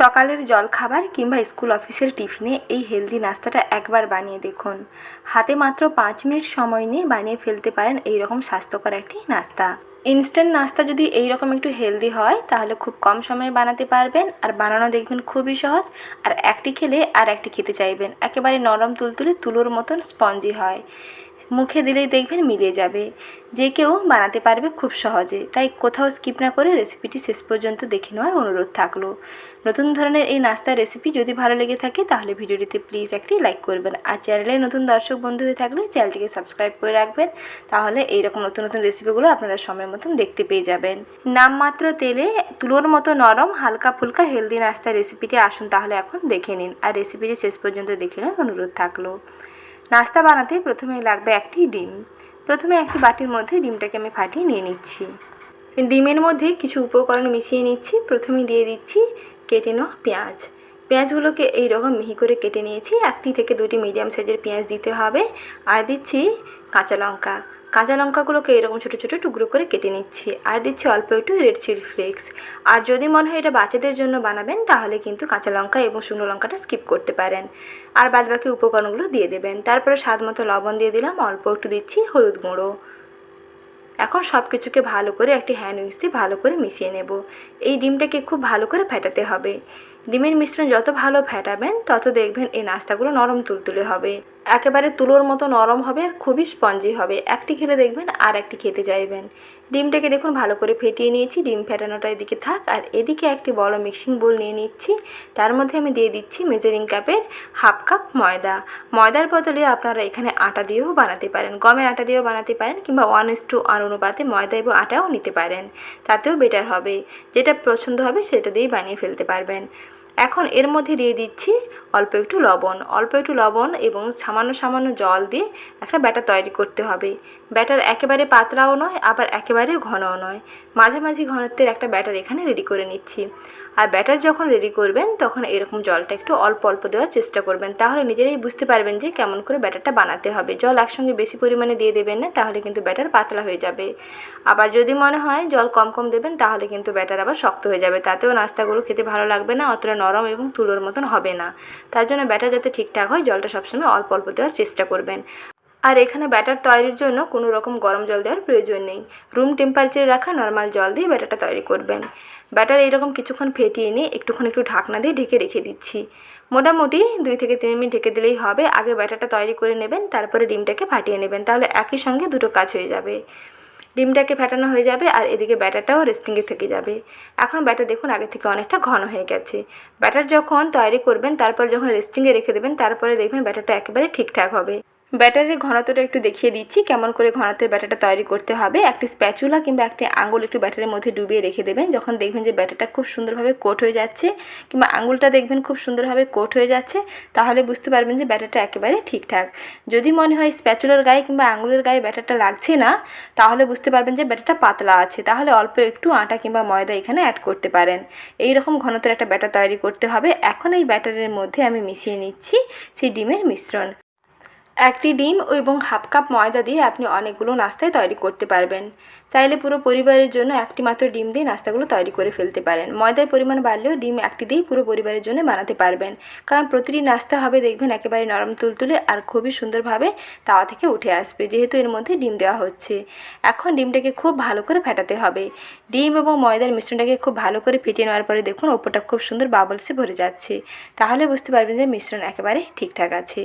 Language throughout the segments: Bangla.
সকালের জলখাবার কিংবা স্কুল অফিসের টিফিনে এই হেলদি নাস্তাটা একবার বানিয়ে দেখুন। হাতে মাত্র 5 মিনিট সময় নিয়ে বানিয়ে ফেলতে পারেন এই রকম স্বাস্থ্যকর একটি নাস্তা। ইনস্ট্যান্ট নাস্তা যদি এই রকম একটু হেলদি হয় তাহলে খুব কম সময়ে বানাতে পারবেন, আর বানানো দেখবেন খুবই সহজ। আর একটি খেলে আর একটি খেতে চাইবেন। একেবারে নরম তুলতুলে তুলোর মতন স্পঞ্জি হয়, মুখে দিলেই দেখবেন মিলিয়ে যাবে। যে কেউ বানাতে পারবে খুব সহজে, তাই কোথাও স্কিপ না করে রেসিপিটি শেষ পর্যন্ত দেখে নেওয়ার অনুরোধ থাকলো। নতুন ধরনের এই নাস্তার রেসিপি যদি ভালো লেগে থাকে তাহলে ভিডিওটিতে প্লিজ একটি লাইক করবেন, আর চ্যানেলে নতুন দর্শক বন্ধু হয়ে থাকলে চ্যানেলটিকে সাবস্ক্রাইব করে রাখবেন। তাহলে এইরকম নতুন নতুন রেসিপিগুলো আপনারা সময় মতন দেখতে পেয়ে যাবেন। নামমাত্র তেলে তুলোর মতো নরম হালকা ফুলকা হেলদি নাস্তার রেসিপিটি আসুন তাহলে এখন দেখে নিন, আর রেসিপিটি শেষ পর্যন্ত দেখে নেওয়ার অনুরোধ থাকলো। নাস্তা বানাতে প্রথমেই লাগবে একটি ডিম। প্রথমে একটি বাটির মধ্যে ডিমটাকে আমি ফাটিয়ে নিয়ে নিচ্ছি। ডিমের মধ্যে কিছু উপকরণ মিশিয়ে নিচ্ছি। প্রথমেই দিয়ে দিচ্ছি কেটে নেওয়া পেঁয়াজ। পেঁয়াজগুলোকে এইরকম মিহি করে কেটে নিয়েছি। 1টি থেকে 2টি মিডিয়াম সাইজের পেঁয়াজ দিতে হবে। আর দিচ্ছি কাঁচা লঙ্কা। কাঁচা লঙ্কাগুলোকে এরকম ছোটো ছোটো টুকরো করে কেটে নিচ্ছি। আর দিচ্ছি অল্প একটু রেড চিলি ফ্লেক্স। আর যদি মনে হয় এটা বাচ্চাদের জন্য বানাবেন তাহলে কিন্তু কাঁচা লঙ্কা এবং শুকনো লঙ্কাটা স্কিপ করতে পারেন। আর বাদবাকি উপকরণগুলো দিয়ে দেবেন। তারপরে স্বাদ মতো লবণ দিয়ে দিলাম, অল্প একটু দিচ্ছি হলুদ গুঁড়ো। এখন সব কিছুকে ভালো করে একটি হ্যান্ড উইক্স দিয়ে ভালো করে মিশিয়ে নেব। এই ডিমটাকে খুব ভালো করে ফেটাতে হবে। ডিমের মিশ্রণ যত ভালো ফেটাবেন তত দেখবেন এই নাস্তাগুলো নরম তুলতুলে হবে, একেবারে তুলোর মতো নরম হবে আর খুবই স্পঞ্জি হবে। একটি খেলে দেখবেন আর একটি খেতে চাইবেন। ডিমটাকে দেখুন ভালো করে ফেটিয়ে নিয়েছি। ডিম ফেটানোটা এদিকে থাক, আর এদিকে একটি বড় মিক্সিং বোল নিয়ে নিচ্ছি। তার মধ্যে আমি দিয়ে দিচ্ছি মেজারিং কাপের 1/2 কাপ ময়দা। ময়দার বদলে আপনারা এখানে আটা দিয়েও বানাতে পারেন, গমের আটা দিয়েও বানাতে পারেন, কিংবা 1:1 অনুপাতে ময়দা এবং আটাও নিতে পারেন, তাতেও বেটার হবে। যেটা পছন্দ হবে সেটা দিয়েই বানিয়ে ফেলতে পারবেন। এখন এর মধ্যে দিয়ে দিচ্ছি অল্প একটু লবণ এবং সামান্য সামান্য জল দিয়ে একটা ব্যাটার তৈরি করতে হবে। ব্যাটার একেবারে পাতলাও নয় আবার একেবারে ঘনও নয়, মাঝামাঝি ঘনত্বের একটা ব্যাটার এখানে রেডি করে নিচ্ছি। আর ব্যাটার যখন রেডি করবেন তখন এরকম জলটা একটু অল্প অল্প দেওয়ার চেষ্টা করবেন, তাহলে নিজেরাই বুঝতে পারবেন যে কেমন করে ব্যাটারটা বানাতে হবে। জল একসঙ্গে বেশি পরিমাণে দিয়ে দেবেন না, তাহলে কিন্তু ব্যাটার পাতলা হয়ে যাবে। আবার যদি মনে হয় জল কম কম দেবেন তাহলে কিন্তু ব্যাটার আবার শক্ত হয়ে যাবে, তাতেও নাস্তাগুলো খেতে ভালো লাগবে না, অতটা নরম এবং তুলোর মতন হবে না। তার জন্য ব্যাটার যাতে ঠিকঠাক হয় জলটা সবসময় অল্প অল্প দেওয়ার চেষ্টা করবেন। আর এখানে ব্যাটার তৈরির জন্য কোনো রকম গরম জল দেওয়ার প্রয়োজন নেই। রুম টেম্পারেচারে রাখা নর্মাল জল দিয়ে ব্যাটারটা তৈরি করবেন। ব্যাটার এইরকম কিছুক্ষণ ফেটিয়ে নিয়ে একটু ঢাকনা দিয়ে ঢেকে রেখে দিচ্ছি। মোটামুটি 2 থেকে 3 মিনিট ঢেকে দিলেই হবে। আগে ব্যাটারটা তৈরি করে নেবেন, তারপরে ডিমটাকে ফাটিয়ে নেবেন, তাহলে একই সঙ্গে দুটো কাজ হয়ে যাবে। ডিমটাকে ফেটানো হয়ে যাবে আর এদিকে ব্যাটারটাও রেস্টিংয়ে থেকে যাবে। এখন ব্যাটার দেখুন আগে থেকে অনেকটা ঘন হয়ে গেছে। ব্যাটার যখন তৈরি করবেন তারপর যখন রেস্টিংয়ে রেখে দেবেন তারপরে দেখবেন ব্যাটারটা একেবারে ঠিকঠাক হবে। ব্যাটারের ঘনত্বটা একটু দেখিয়ে দিচ্ছি কেমন করে ঘনত্বের ব্যাটারটা তৈরি করতে হবে। একটি স্প্যাচুলা কিংবা একটি আঙুল একটু ব্যাটারের মধ্যে ডুবিয়ে রেখে দেবেন। যখন দেখবেন যে ব্যাটারটা খুব সুন্দরভাবে কোট হয়ে যাচ্ছে কিংবা আঙুলটা দেখবেন খুব সুন্দরভাবে কোট হয়ে যাচ্ছে, তাহলে বুঝতে পারবেন যে ব্যাটারটা একেবারে ঠিকঠাক। যদি মনে হয় স্প্যাচুলার গায়ে কিংবা আঙুলের গায়ে ব্যাটারটা লাগছে না, তাহলে বুঝতে পারবেন যে ব্যাটারটা পাতলা আছে, তাহলে অল্প একটু আটা কিংবা ময়দা এখানে অ্যাড করতে পারেন। এই রকম ঘনত্বের একটা ব্যাটার তৈরি করতে হবে। এখন এই ব্যাটারের মধ্যে আমি মিশিয়ে নিচ্ছি সেই ডিমের মিশ্রণ। একটি ডিম এবং 1/2 কাপ ময়দা দিয়ে আপনি অনেকগুলো নাস্তায় তৈরি করতে পারবেন। চাইলে পুরো পরিবারের জন্য একটি মাত্র ডিম দিয়ে নাস্তাগুলো তৈরি করে ফেলতে পারেন। ময়দার পরিমাণ বাড়লেও ডিম একটি দিয়েই পুরো পরিবারের জন্য বানাতে পারবেন, কারণ প্রতিটি নাস্তা হবে দেখবেন একেবারে নরম তুলতুলে আর খুবই সুন্দরভাবে তাওয়া থেকে উঠে আসবে, যেহেতু এর মধ্যে ডিম দেওয়া হচ্ছে। এখন ডিমটাকে খুব ভালো করে ফেটাতে হবে। ডিম এবং ময়দার মিশ্রণটাকে খুব ভালো করে ফেটিয়ে নেওয়ার পরে দেখুন ওপরটা খুব সুন্দর বাবলসে ভরে যাচ্ছে, তাহলে বুঝতে পারবেন যে মিশ্রণ একেবারে ঠিকঠাক আছে।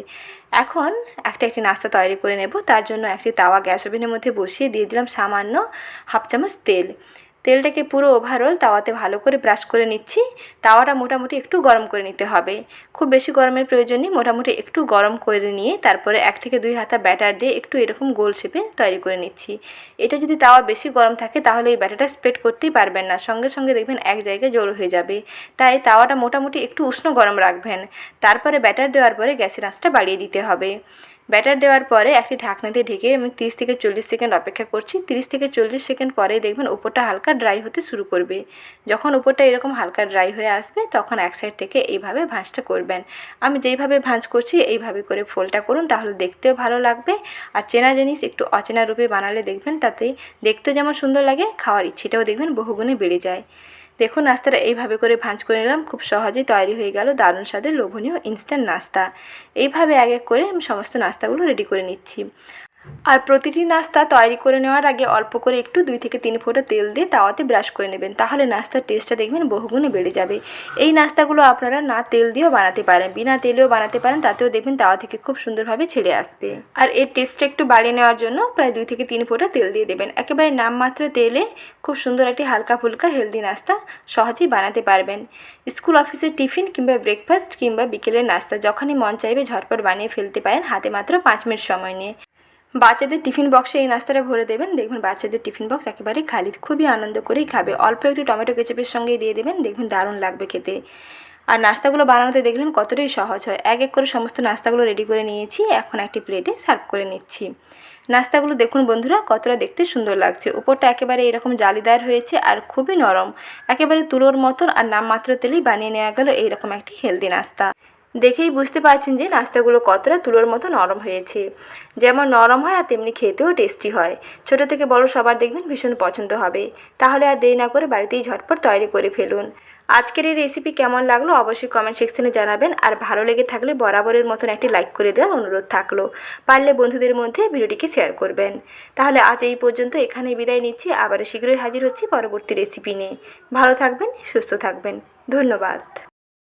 এখন একটি নাস্তা তৈরি করে নেব। তার জন্য একটি তাওয়া গ্যাস ওভেনের মধ্যে বসিয়ে দিয়ে দিলাম সামান্য 1/2 চামচ তেল। তেলটাকে পুরো ওভারঅল তাওয়াতে ভালো করে ব্রাশ করে নিচ্ছি। তাওয়াটা মোটামুটি একটু গরম করে নিতে হবে, খুব বেশি গরমের প্রয়োজন নেই। মোটামুটি একটু গরম করে নিয়ে তারপরে 1 থেকে 2 হাতা ব্যাটার দিয়ে একটু এরকম গোল শেপে তৈরি করে নিচ্ছি। এটা যদি তাওয়া বেশি গরম থাকে তাহলে এই ব্যাটারটা স্প্রেড করতেই পারবেন না, সঙ্গে সঙ্গে দেখবেন এক জায়গায় জড়ো হয়ে যাবে। তাই তাওয়াটা মোটামুটি একটু উষ্ণ গরম রাখবেন। তারপরে ব্যাটার দেওয়ার পরে গ্যাসের আঁচটা বাড়িয়ে দিতে হবে। ব্যাটার দেওয়ার পরে একটি ঢাকনা দিয়ে ঢেকে আমি 30 থেকে 40 সেকেন্ড অপেক্ষা করছি। 30 থেকে 40 সেকেন্ড পরে দেখবেন উপরটা হালকা ড্রাই হতে শুরু করবে। যখন উপরটা এরকম হালকা ড্রাই হয়ে আসবে তখন এক সাইড থেকে এইভাবে ভাঁজটা করবেন। আমি যেইভাবে ভাঁজ করছি এইভাবে করে ফোল্ডটা করুন, তাহলে দেখতেও ভালো লাগবে। আর চেনা জিনিস একটু অচেনা রূপে বানালে দেখবেন তাতে দেখতেও যেমন সুন্দর লাগে, খাওয়ার ইচ্ছেটাও দেখবেন বহুগুণে বেড়ে যায়। দেখুন নাস্তাটা এইভাবে করে ভাঁজ করে নিলাম, খুব সহজেই তৈরি হয়ে গেল দারুণ স্বাদের লোভনীয় ইনস্ট্যান্ট নাস্তা। এইভাবে এক এক করে আমি সমস্ত নাস্তাগুলো রেডি করে নিচ্ছি। আর প্রতিটি নাস্তা তৈরি করে নেওয়ার আগে অল্প করে একটু 2 থেকে 3 ফোঁটা তেল দিয়ে তাওয়াতে ব্রাশ করে নেবেন, তাহলে নাস্তার টেস্টটা দেখবেন বহুগুণে বেড়ে যাবে। এই নাস্তাগুলো আপনারা না তেল দিয়েও বানাতে পারেন, বিনা তেলেও বানাতে পারেন, তাতেও দেখবেন তাওয়া থেকে খুব সুন্দরভাবে ছেড়ে আসবে। আর এর টেস্টটা একটু বাড়িয়ে নেওয়ার জন্য প্রায় 2 থেকে 3 ফোঁটা তেল দিয়ে দেবেন। একেবারে নামমাত্র তেলে খুব সুন্দর একটি হালকা ফুলকা হেলদি নাস্তা সহজেই বানাতে পারবেন। স্কুল অফিসের টিফিন কিংবা ব্রেকফাস্ট কিংবা বিকেলের নাস্তা যখনই মন চাইবে ঝটপট বানিয়ে ফেলতে পারেন হাতে মাত্র 5 মিনিট সময় নিয়ে। বাচ্চাদের টিফিন বক্সে এই নাস্তাটা ভরে দেবেন, দেখবেন বাচ্চাদের টিফিন বক্স একেবারে খালি, খুবই আনন্দ করেই খাবে। অল্প একটু টমেটো কেচাপের সঙ্গে দিয়ে দেবেন, দেখবেন দারুণ লাগবে খেতে। আর নাস্তাগুলো বানানোতে দেখলেন কতটাই সহজ হয়। এক এক করে সমস্ত নাস্তাগুলো রেডি করে নিয়েছি, এখন একটি প্লেটে সার্ভ করে নিচ্ছি। নাস্তাগুলো দেখুন বন্ধুরা কতটা দেখতে সুন্দর লাগছে, উপরটা একেবারে এরকম জালিদার হয়েছে আর খুবই নরম, একেবারে তুলোর মতন। আর নামমাত্র তেলেই বানিয়ে নেওয়া গেল এইরকম একটি হেলদি নাস্তা। দেখেই বুঝতে পারছেন যে নাস্তাগুলো কতটা তুলোর মতো নরম হয়েছে। যেমন নরম হয় আর তেমনি খেতেও টেস্টি হয়। ছোট থেকে বড় সবার দেখবেন ভীষণ পছন্দ হবে। তাহলে আর দেরি না করে বাড়িতেই ঝটপট তৈরি করে ফেলুন। আজকের এই রেসিপি কেমন লাগলো অবশ্যই কমেন্ট সেকশনে জানাবেন। আর ভালো লেগে থাকলে বরাবরের মতন একটি লাইক করে দেওয়ার অনুরোধ থাকলো। পারলে বন্ধুদের মধ্যে ভিডিওটিকে শেয়ার করবেন। তাহলে আজ এই পর্যন্ত, এখানেই বিদায় নিচ্ছি। আবারও শীঘ্রই হাজির হচ্ছি পরবর্তী রেসিপি নিয়ে। ভালো থাকবেন, সুস্থ থাকবেন। ধন্যবাদ।